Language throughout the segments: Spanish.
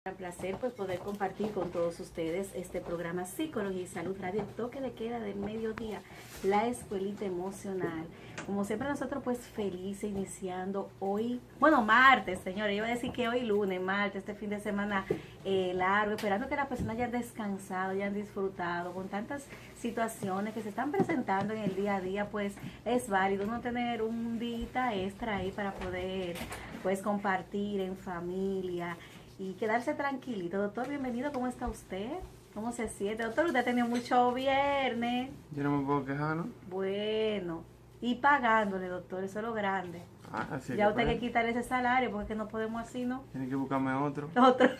Un placer pues poder compartir con todos ustedes este programa Psicología y Salud Radio, el toque de queda del mediodía, la escuelita emocional. Como siempre nosotros pues felices iniciando hoy, bueno, martes, señores, iba a decir que hoy lunes, martes, este fin de semana largo, esperando que las personas hayan descansado, hayan disfrutado con tantas situaciones que se están presentando en el día a día. Pues es válido no tener un día extra ahí para poder pues compartir en familia y quedarse tranquilito. Doctor, bienvenido, ¿cómo está usted? ¿Cómo se siente? Doctor, usted ha tenido mucho viernes. Yo no me puedo quejar, ¿no? Bueno, y pagándole, doctor, eso es lo grande. Así ya usted hay que quitarle ese salario porque no podemos así, ¿no? Tiene que buscarme otro. Otro.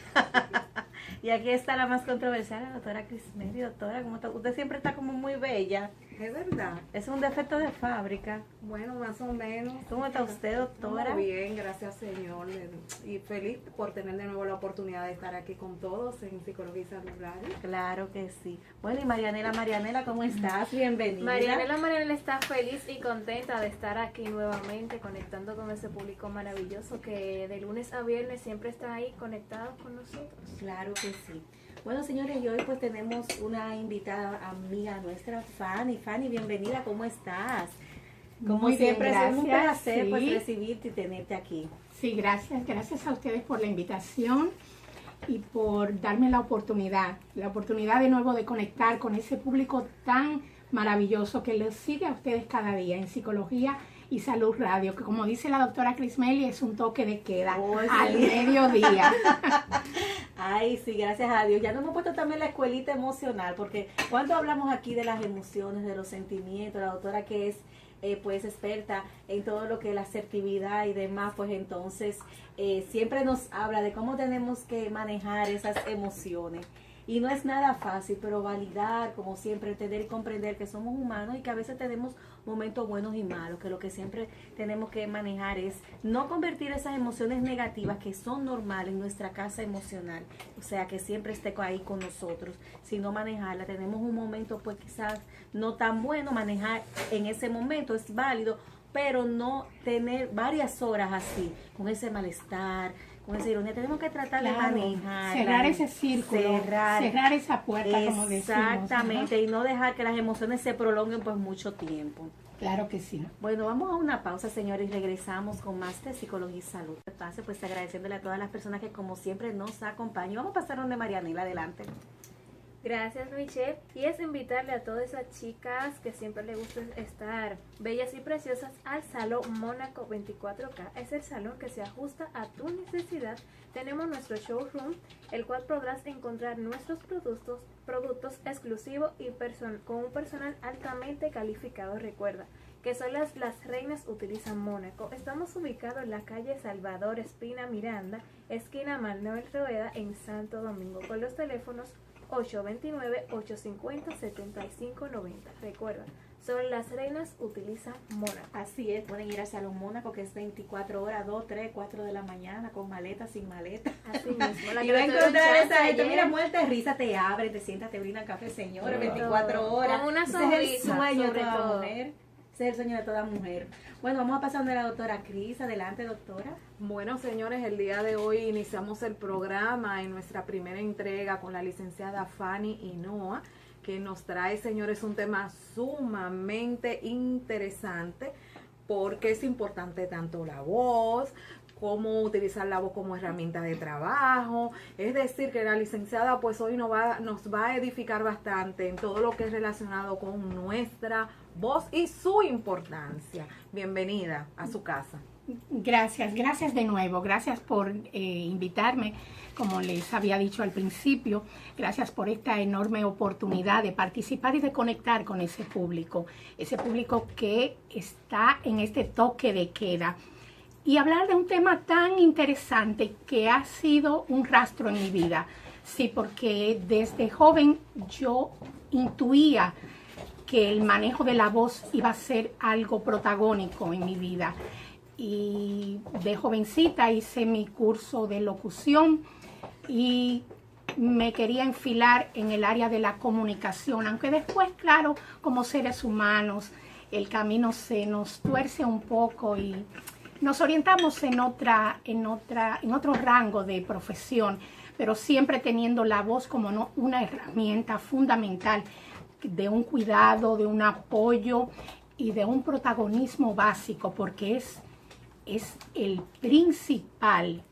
Y aquí está la más controversial, la doctora Crismeli. Doctora, ¿cómo está? Usted siempre está como muy bella. Es verdad. Es un defecto de fábrica. Bueno, más o menos. ¿Cómo está usted, doctora? Muy bien, gracias Señor. Y feliz por tener de nuevo la oportunidad de estar aquí con todos en Psicología y Salud Radio. Claro que sí. Bueno, y Marianela, ¿cómo estás? Bienvenida. Marianela está feliz y contenta de estar aquí nuevamente conectando con ese público maravilloso que de lunes a viernes siempre está ahí conectado con nosotros. Claro que sí. Bueno, señores, y hoy pues tenemos una invitada amiga nuestra, Fanny. Fanny, bienvenida, ¿cómo estás? Como Muy siempre, bien, es un gracias, placer pues sí. recibirte y tenerte aquí. Sí, gracias a ustedes por la invitación y por darme la oportunidad de nuevo de conectar con ese público tan maravilloso que les sigue a ustedes cada día en Psicología y Salud Radio, que como dice la doctora Crismeli, es un toque de queda al mediodía. Ay, sí, gracias a Dios. Ya nos hemos puesto también la escuelita emocional, porque cuando hablamos aquí de las emociones, de los sentimientos, la doctora que es pues experta en todo lo que es la asertividad y demás, pues entonces siempre nos habla de cómo tenemos que manejar esas emociones. Y no es nada fácil, pero validar, como siempre, entender y comprender que somos humanos y que a veces tenemos momentos buenos y malos, que lo que siempre tenemos que manejar es no convertir esas emociones negativas que son normales en nuestra casa emocional, o sea, que siempre esté ahí con nosotros, sino manejarla. Tenemos un momento pues quizás no tan bueno, manejar en ese momento es válido, pero no tener varias horas así, con ese malestar, con esa ironía. Tenemos que tratar de manejar, cerrar ese círculo, cerrar esa puerta, como decimos. Exactamente, y no dejar que las emociones se prolonguen por mucho tiempo. Claro que sí. Bueno, vamos a una pausa, señores, y regresamos con más de Psicología y Salud. Pase, pues agradeciéndole a todas las personas que como siempre nos acompañan. Vamos a pasar donde Marianela, adelante. Gracias, Michelle. Y es invitarle a todas esas chicas que siempre les gusta estar bellas y preciosas al Salón Mónaco 24K. Es el salón que se ajusta a tu necesidad. Tenemos nuestro showroom, el cual podrás encontrar nuestros productos exclusivos y con un personal altamente calificado. Recuerda que solo las reinas utilizan Mónaco. Estamos ubicados en la calle Salvador Espina Miranda, esquina Manuel Rueda, en Santo Domingo, con los teléfonos 829-850-7590. Recuerda, solo las reinas utilizan Mónaco. Así es, pueden ir al Salón Mónaco, que es 24 horas, 2, 3, 4 de la mañana, con maleta, sin maleta. Así mismo. Y va a encontrar esa gente, mira, muerta de risa, te abre, te sientas, te brindan café, señores, 24 horas. Con una Ese sonrisa, es el sueño de sobre toda todo. mujer. Ese es el sueño de toda mujer. Bueno, vamos a pasar a la doctora Cris. Adelante, doctora. Bueno, señores, el día de hoy iniciamos el programa en nuestra primera entrega con la licenciada Fanny Hinoa, que nos trae, señores, un tema sumamente interesante porque es importante tanto la voz, cómo utilizar la voz como herramienta de trabajo. Es decir, que la licenciada pues hoy nos va a edificar bastante en todo lo que es relacionado con nuestra voz y su importancia. Bienvenida a su casa. Gracias de nuevo, gracias por invitarme, como les había dicho al principio, gracias por esta enorme oportunidad de participar y de conectar con ese público que está en este toque de queda y hablar de un tema tan interesante que ha sido un rastro en mi vida. Sí, porque desde joven yo intuía que el manejo de la voz iba a ser algo protagónico en mi vida. Y de jovencita hice mi curso de locución y me quería enfilar en el área de la comunicación, aunque después, claro, como seres humanos, el camino se nos tuerce un poco y nos orientamos en otro rango de profesión. pero siempre teniendo la voz como una herramienta fundamental de un cuidado, de un apoyo y de un protagonismo básico, porque es el principal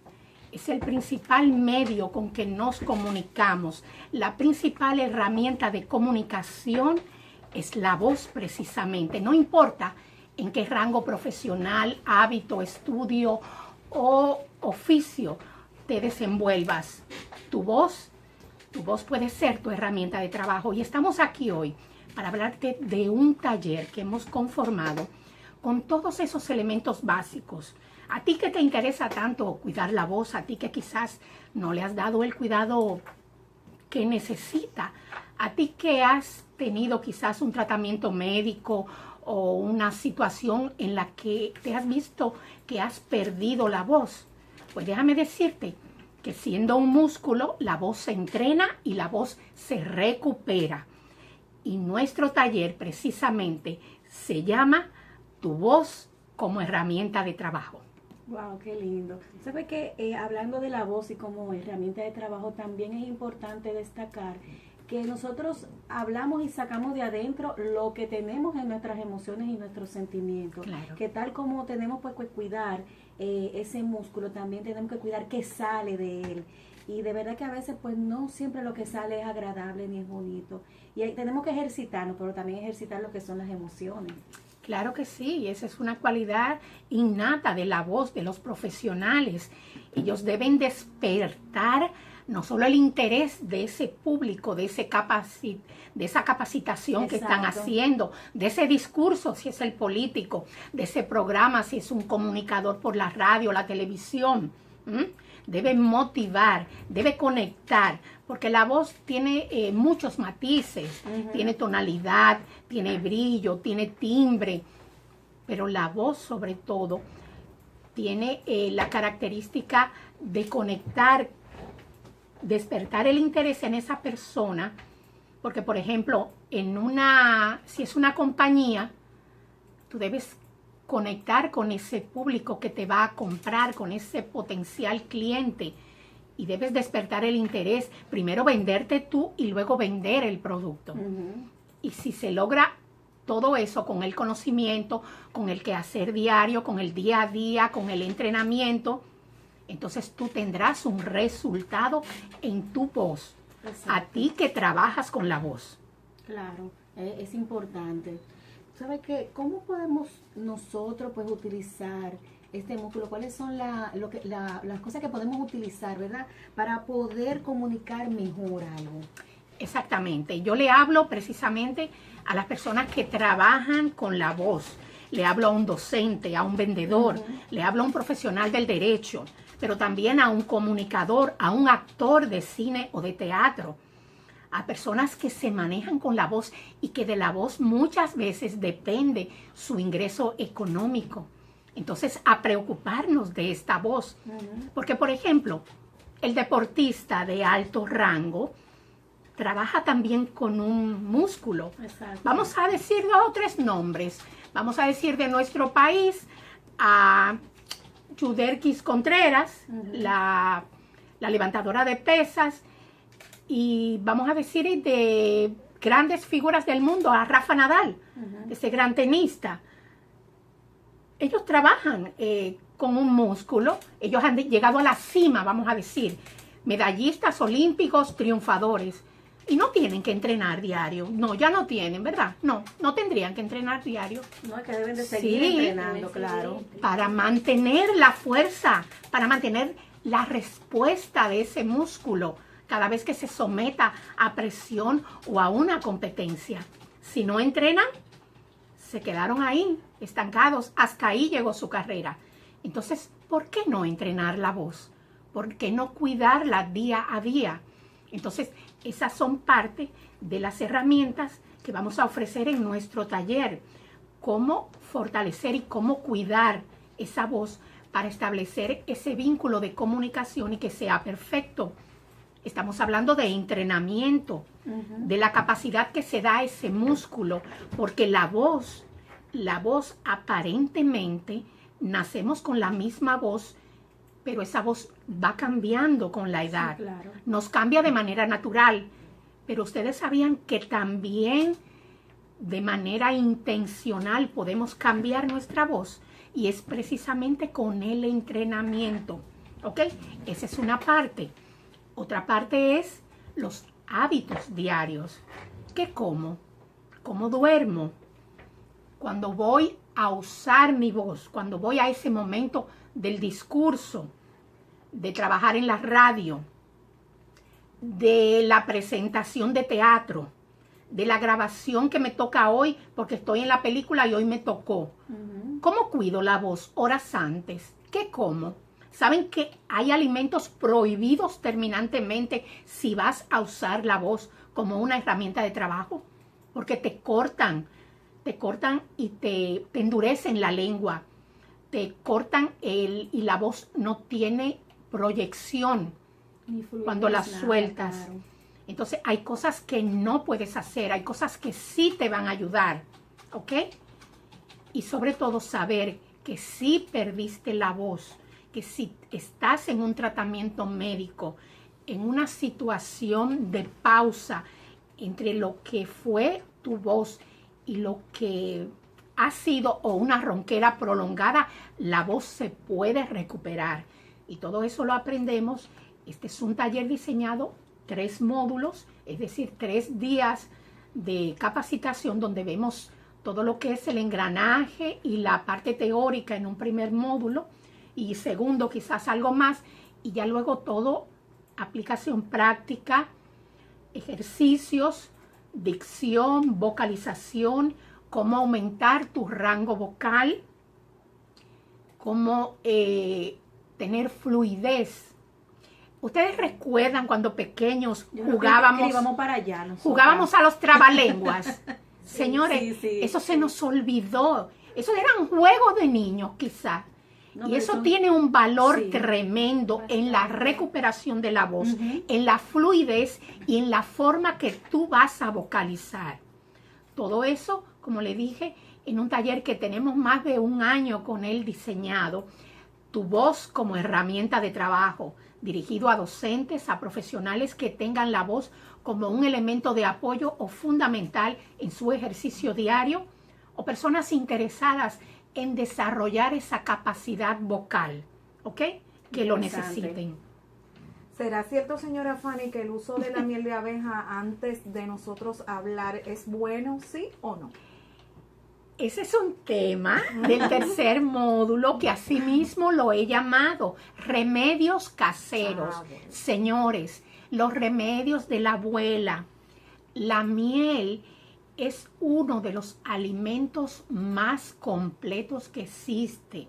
medio con que nos comunicamos. La principal herramienta de comunicación es la voz precisamente. No importa en qué rango profesional, hábito, estudio o oficio te desenvuelvas. Tu voz puede ser tu herramienta de trabajo. Y estamos aquí hoy para hablarte de un taller que hemos conformado con todos esos elementos básicos. A ti que te interesa tanto cuidar la voz, a ti que quizás no le has dado el cuidado que necesita, a ti que has tenido quizás un tratamiento médico o una situación en la que te has visto que has perdido la voz, pues déjame decirte que siendo un músculo, la voz se entrena y la voz se recupera. Y nuestro taller precisamente se llama Tu voz como herramienta de trabajo. Wow, qué lindo. ¿Sabe que hablando de la voz y como herramienta de trabajo, también es importante destacar que nosotros hablamos y sacamos de adentro lo que tenemos en nuestras emociones y nuestros sentimientos? Claro. Que tal como tenemos pues que cuidar ese músculo, también tenemos que cuidar qué sale de él. Y de verdad que a veces pues no siempre lo que sale es agradable ni es bonito. Y tenemos que ejercitarnos, pero también ejercitar lo que son las emociones. Claro que sí, esa es una cualidad innata de la voz de los profesionales. Ellos deben despertar no solo el interés de ese público, de esa capacitación que están haciendo, de ese discurso si es el político, de ese programa si es un comunicador por la radio, la televisión. Debe motivar, debe conectar, porque la voz tiene muchos matices, tiene tonalidad, tiene brillo, tiene timbre, pero la voz sobre todo tiene la característica de conectar, despertar el interés en esa persona, porque por ejemplo, si es una compañía, tú debes conectar con ese público que te va a comprar, con ese potencial cliente, y debes despertar el interés, primero venderte tú y luego vender el producto. Y si se logra todo eso con el conocimiento, con el quehacer diario, con el día a día, con el entrenamiento, entonces tú tendrás un resultado en tu voz. Exacto. A ti que trabajas con la voz. Claro, es importante. ¿Sabe qué? ¿Cómo podemos nosotros pues utilizar este músculo? ¿Cuáles son las cosas que podemos utilizar, verdad? Para poder comunicar mejor algo. Exactamente. Yo le hablo precisamente a las personas que trabajan con la voz. Le hablo a un docente, a un vendedor, le hablo a un profesional del derecho, pero también a un comunicador, a un actor de cine o de teatro, a personas que se manejan con la voz y que de la voz muchas veces depende su ingreso económico. Entonces, a preocuparnos de esta voz. Porque, por ejemplo, el deportista de alto rango trabaja también con un músculo. Exacto. Vamos a decir 2 o 3 nombres. Vamos a decir de nuestro país a Yuderquis Contreras, la levantadora de pesas, y vamos a decir de grandes figuras del mundo, a Rafa Nadal, ese gran tenista. Ellos trabajan con un músculo, ellos han llegado a la cima, vamos a decir, medallistas olímpicos, triunfadores, y no tienen que entrenar diario. No, ya no tienen, ¿verdad? No tendrían que entrenar diario. No, es que deben de seguir entrenando, claro. Para mantener la fuerza, para mantener la respuesta de ese músculo cada vez que se someta a presión o a una competencia. Si no entrenan, se quedaron ahí, estancados. Hasta ahí llegó su carrera. Entonces, ¿por qué no entrenar la voz? ¿Por qué no cuidarla día a día? Entonces, esas son parte de las herramientas que vamos a ofrecer en nuestro taller. Cómo fortalecer y cómo cuidar esa voz para establecer ese vínculo de comunicación y que sea perfecto. Estamos hablando de entrenamiento, de la capacidad que se da a ese músculo, porque la voz aparentemente, nacemos con la misma voz pero esa voz va cambiando con la edad. Sí, claro. Nos cambia de manera natural, pero ustedes sabían que también de manera intencional podemos cambiar nuestra voz, y es precisamente con el entrenamiento, ¿ok? Esa es una parte. Otra parte es los hábitos diarios. ¿Qué como? ¿Cómo duermo? Cuando voy a usar mi voz, cuando voy a ese momento del discurso, de trabajar en la radio, de la presentación de teatro, de la grabación que me toca hoy porque estoy en la película y hoy me tocó. ¿Cómo cuido la voz horas antes? ¿Qué como? ¿Saben que hay alimentos prohibidos terminantemente si vas a usar la voz como una herramienta de trabajo? Porque te cortan y te endurecen la lengua, te cortan y la voz no tiene proyección cuando la sueltas. Claro. Entonces hay cosas que no puedes hacer, hay cosas que sí te van a ayudar, ¿ok? Y sobre todo saber que si perdiste la voz, que si estás en un tratamiento médico, en una situación de pausa entre lo que fue tu voz y lo que ha sido o una ronquera prolongada, la voz se puede recuperar. Y todo eso lo aprendemos. Este es un taller diseñado 3 módulos, es decir, 3 días de capacitación donde vemos todo lo que es el engranaje y la parte teórica en un primer módulo, y segundo quizás algo más, y ya luego todo aplicación práctica, ejercicios, dicción, vocalización, cómo aumentar tu rango vocal, cómo tener fluidez. ¿Ustedes recuerdan cuando pequeños jugábamos a los trabalenguas? Señores, eso se nos olvidó. Eso eran juegos de niños quizás. No, y eso tiene un valor tremendo en la recuperación de la voz, en la fluidez y en la forma que tú vas a vocalizar. Todo eso, como le dije, en un taller que tenemos más de 1 año con él diseñado, tu voz como herramienta de trabajo, dirigido a docentes, a profesionales que tengan la voz como un elemento de apoyo o fundamental en su ejercicio diario, o personas interesadas en desarrollar esa capacidad vocal, ¿ok? Que lo necesiten. ¿Será cierto, señora Fanny, que el uso de la miel de abeja antes de nosotros hablar es bueno, sí o no? Ese es un tema del tercer módulo que asimismo lo he llamado remedios caseros. Señores, los remedios de la abuela. La miel es uno de los alimentos más completos que existe.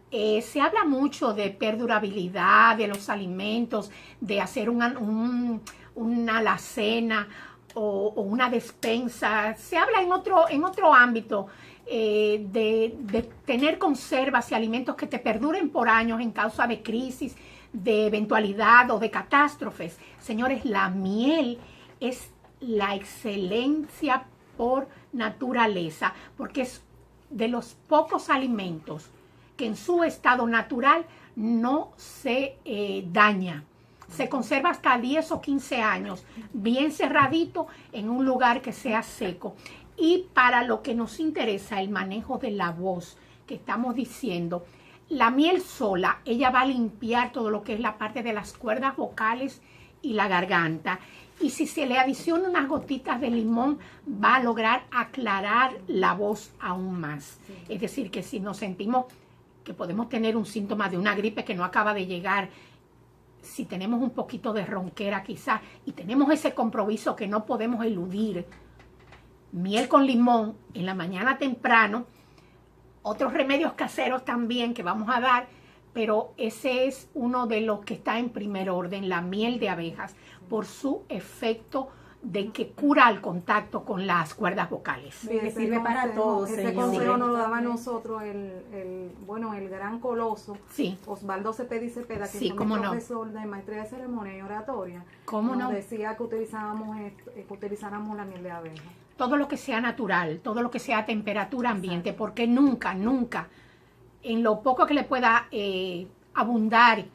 Se habla mucho de perdurabilidad de los alimentos, de hacer una alacena o una despensa. Se habla en otro ámbito de tener conservas y alimentos que te perduren por años en causa de crisis, de eventualidad o de catástrofes. Señores, la miel es la excelencia por naturaleza, porque es de los pocos alimentos que en su estado natural no se daña. Se conserva hasta 10 o 15 años, bien cerradito en un lugar que sea seco. Y para lo que nos interesa, el manejo de la voz que estamos diciendo, la miel sola, ella va a limpiar todo lo que es la parte de las cuerdas vocales y la garganta. Y si se le adiciona unas gotitas de limón, va a lograr aclarar la voz aún más. Sí. Es decir, que si nos sentimos que podemos tener un síntoma de una gripe que no acaba de llegar, si tenemos un poquito de ronquera quizás, y tenemos ese compromiso que no podemos eludir, miel con limón en la mañana temprano, otros remedios caseros también que vamos a dar, pero ese es uno de los que está en primer orden, la miel de abejas, por su efecto de que cura el contacto con las cuerdas vocales. Sí, que sirve para todos. Ese consejo nos lo daba a nosotros el gran coloso, sí, Osvaldo Cepeda, que sí, fue mi profesor de maestría de ceremonia y oratoria. ¿Cómo nos no? Decía que utilizáramos la miel de abeja. Todo lo que sea natural, todo lo que sea temperatura ambiente, porque nunca, en lo poco que le pueda abundar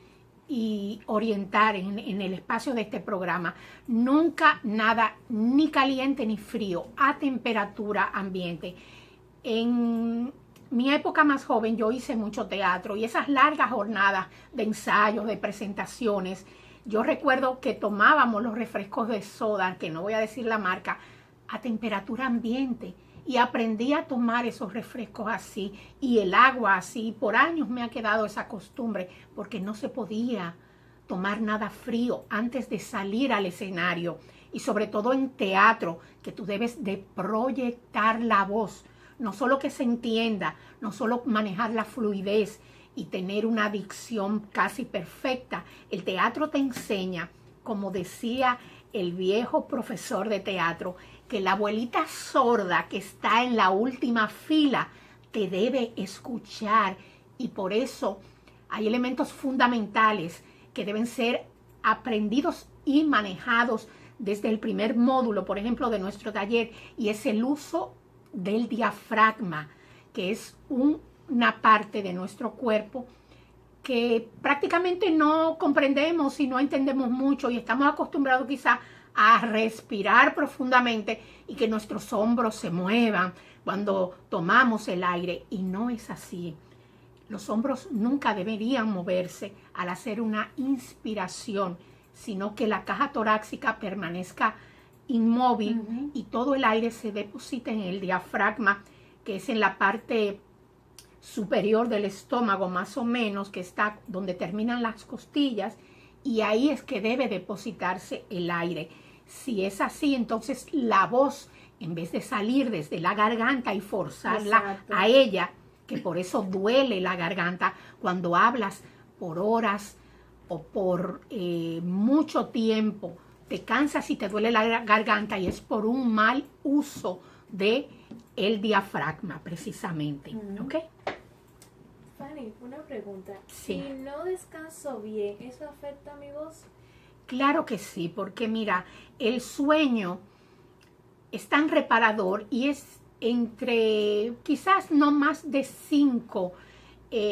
y orientar en el espacio de este programa. Nunca nada ni caliente ni frío, a temperatura ambiente. En mi época más joven yo hice mucho teatro y esas largas jornadas de ensayos, de presentaciones, yo recuerdo que tomábamos los refrescos de soda, que no voy a decir la marca, a temperatura ambiente, y aprendí a tomar esos refrescos así y el agua así. Por años me ha quedado esa costumbre porque no se podía tomar nada frío antes de salir al escenario, y sobre todo en teatro, que tú debes de proyectar la voz, no solo que se entienda, no solo manejar la fluidez y tener una dicción casi perfecta. El teatro te enseña, como decía el viejo profesor de teatro, que la abuelita sorda que está en la última fila te debe escuchar, y por eso hay elementos fundamentales que deben ser aprendidos y manejados desde el primer módulo, por ejemplo, de nuestro taller, y es el uso del diafragma, que es una parte de nuestro cuerpo que prácticamente no comprendemos y no entendemos mucho, y estamos acostumbrados quizá a respirar profundamente y que nuestros hombros se muevan cuando tomamos el aire, y no es así. Los hombros nunca deberían moverse al hacer una inspiración, sino que la caja torácica permanezca inmóvil y todo el aire se deposita en el diafragma, que es en la parte superior del estómago, más o menos, que está donde terminan las costillas, y ahí es que debe depositarse el aire. Si es así, entonces la voz, en vez de salir desde la garganta y forzarla Exacto. a ella, que por eso duele la garganta cuando hablas por horas o por mucho tiempo, te cansas y te duele la garganta, y es por un mal uso de el diafragma precisamente. ¿Ok? Fanny, una pregunta. Sí. Si no descanso bien, ¿eso afecta a mi voz? Claro que sí, porque mira, el sueño es tan reparador y es entre quizás no más de 5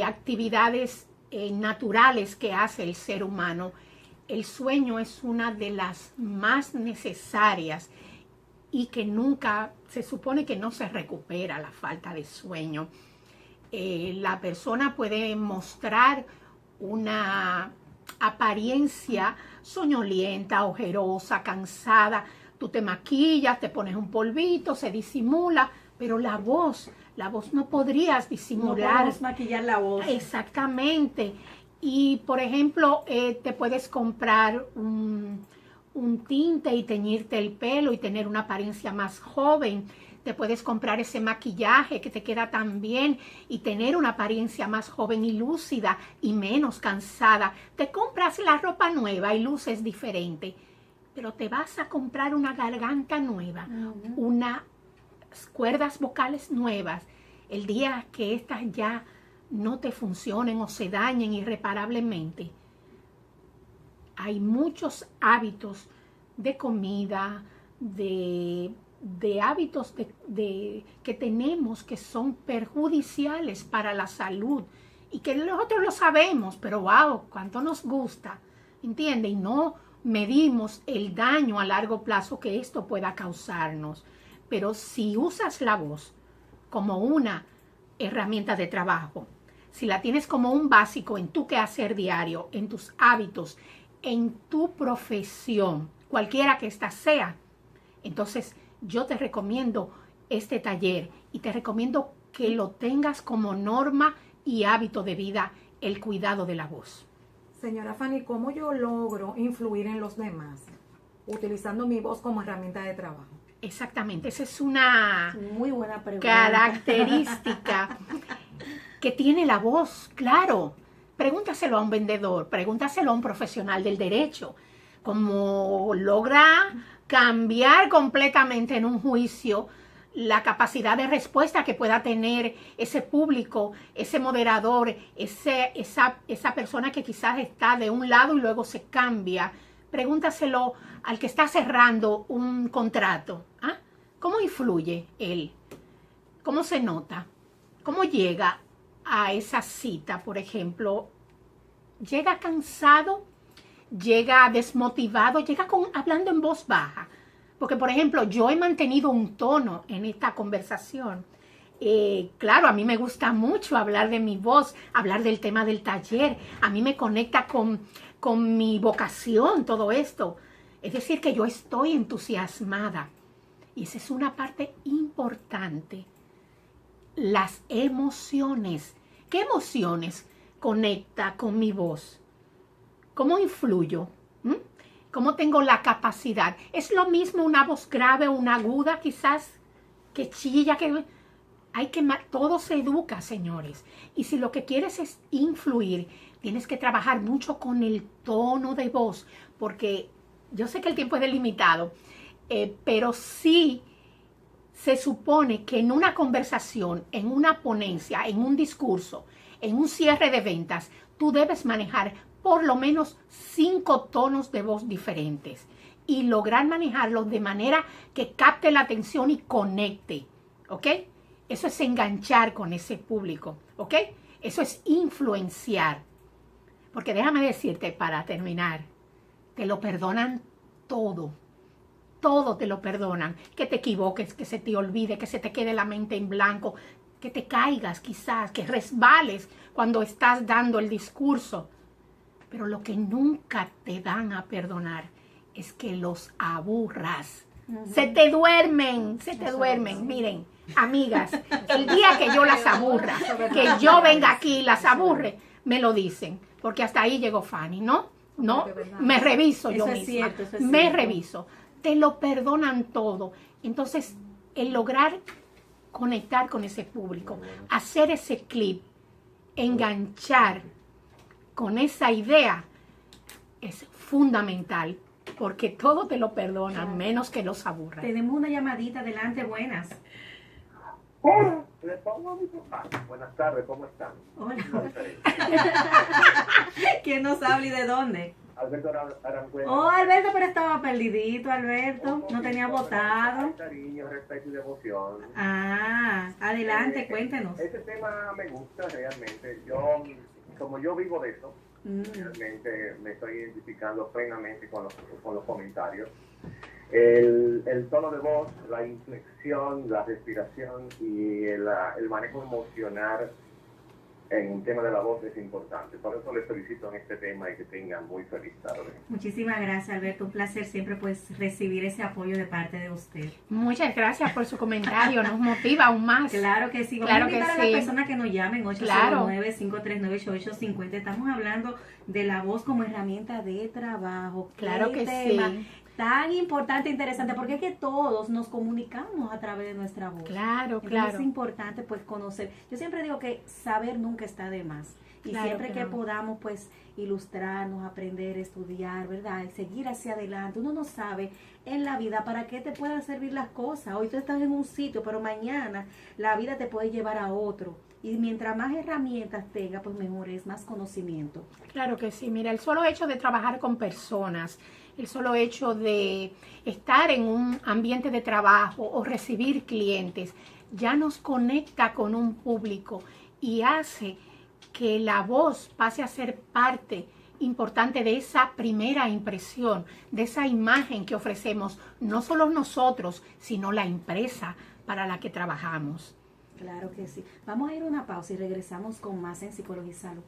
actividades naturales que hace el ser humano. El sueño es una de las más necesarias y que nunca, se supone que no se recupera la falta de sueño. La persona puede mostrar una apariencia soñolienta, ojerosa, cansada. Tú te maquillas, te pones un polvito, se disimula, pero la voz no podrías No disimular. podemos maquillar la voz. Exactamente. Y, por ejemplo, te puedes comprar un tinte y teñirte el pelo y tener una apariencia más joven. Te puedes comprar ese maquillaje que te queda tan bien y tener una apariencia más joven y lúcida y menos cansada. Te compras la ropa nueva y luces diferente, pero te vas a comprar una garganta nueva, unas cuerdas vocales nuevas. El día que estas ya no te funcionen o se dañen irreparablemente, hay muchos hábitos de comida, de hábitos que tenemos que son perjudiciales para la salud y que nosotros lo sabemos, pero wow, cuánto nos gusta, ¿entiende? Y no medimos el daño a largo plazo que esto pueda causarnos. Pero si usas la voz como una herramienta de trabajo, si la tienes como un básico en tu quehacer diario, en tus hábitos, en tu profesión, cualquiera que ésta sea, entonces yo te recomiendo este taller y te recomiendo que lo tengas como norma y hábito de vida, el cuidado de la voz. Señora Fanny, ¿cómo yo logro influir en los demás utilizando mi voz como herramienta de trabajo? Exactamente, esa es una Muy buena pregunta. característica que tiene la voz, claro. Pregúntaselo a un vendedor, pregúntaselo a un profesional del derecho, cómo logra cambiar completamente en un juicio la capacidad de respuesta que pueda tener ese público, ese moderador, esa persona que quizás está de un lado y luego se cambia. Pregúntaselo al que está cerrando un contrato. ¿Ah? ¿Cómo influye él? ¿Cómo se nota? ¿Cómo llega a esa cita, por ejemplo, llega cansado, llega desmotivado, llega hablando en voz baja. Porque, por ejemplo, yo he mantenido un tono en esta conversación. Claro, a mí me gusta mucho hablar de mi voz, hablar del tema del taller. A mí me conecta con mi vocación, todo esto. Es decir, que yo estoy entusiasmada. Y esa es una parte importante. Las emociones. ¿Qué emociones conecta con mi voz? ¿Cómo influyo? ¿Cómo tengo la capacidad? ¿Es lo mismo una voz grave o una aguda quizás que chilla? Todo se educa, señores. Y si lo que quieres es influir, tienes que trabajar mucho con el tono de voz, porque yo sé que el tiempo es delimitado, pero sí se supone que en una conversación, en una ponencia, en un discurso, en un cierre de ventas, tú debes manejar por lo menos 5 tonos de voz diferentes y lograr manejarlos de manera que capte la atención y conecte, ¿ok? Eso es enganchar con ese público, ¿ok? Eso es influenciar. Porque déjame decirte, para terminar, te lo perdonan todo. Todo te lo perdonan. Que te equivoques, que se te olvide, que se te quede la mente en blanco, que te caigas quizás, que resbales cuando estás dando el discurso. Pero lo que nunca te dan a perdonar es que los aburras. Se te duermen. Miren, amigas, el día que yo las aburra, que yo venga aquí y las aburre, me lo dicen. Porque hasta ahí llegó Fanny, ¿no? No, me reviso yo misma. Me reviso. Te lo perdonan todo. Entonces, el lograr conectar con ese público, hacer ese clip, enganchar con esa idea, es fundamental, porque todo te lo perdonan, menos que los aburran. Tenemos una llamadita, adelante, buenas. Le pongo a mi papá. Buenas tardes, ¿cómo están? Hola. ¿Quién nos habla y de dónde? Alberto Aranjuez. Oh, Alberto, pero estaba perdidito, Alberto. No tenía votado. Cariño, respeto y devoción. Ah, adelante, cuéntenos. Este tema me gusta realmente. Como yo vivo de eso, realmente me estoy identificando plenamente con los comentarios. El tono de voz, la inflexión, la respiración y el manejo emocional en un tema de la voz es importante. Por eso les felicito en este tema y que tengan muy feliz tarde. Muchísimas gracias, Alberto. Un placer siempre pues recibir ese apoyo de parte de usted. Muchas gracias por su comentario. Nos motiva aún más. Claro que sí. Vamos a invitar a las personas que nos llamen 809-539-8850. Estamos hablando de la voz como herramienta de trabajo. Claro que tema sí. Tan importante e interesante, porque es que todos nos comunicamos a través de nuestra voz. Claro, Entonces claro. es importante pues conocer. Yo siempre digo que saber nunca está de más. Y Claro siempre que no. podamos pues ilustrarnos, aprender, estudiar, ¿verdad? Y seguir hacia adelante. Uno no sabe en la vida para qué te puedan servir las cosas. Hoy tú estás en un sitio, pero mañana la vida te puede llevar a otro. Y mientras más herramientas tenga, pues mejor es, más conocimiento. Claro que sí. Mira, el solo hecho de trabajar con personas, el solo hecho de estar en un ambiente de trabajo o recibir clientes, ya nos conecta con un público y hace que la voz pase a ser parte importante de esa primera impresión, de esa imagen que ofrecemos, no solo nosotros, sino la empresa para la que trabajamos. Claro que sí. Vamos a ir a una pausa y regresamos con más en Psicología y Salud.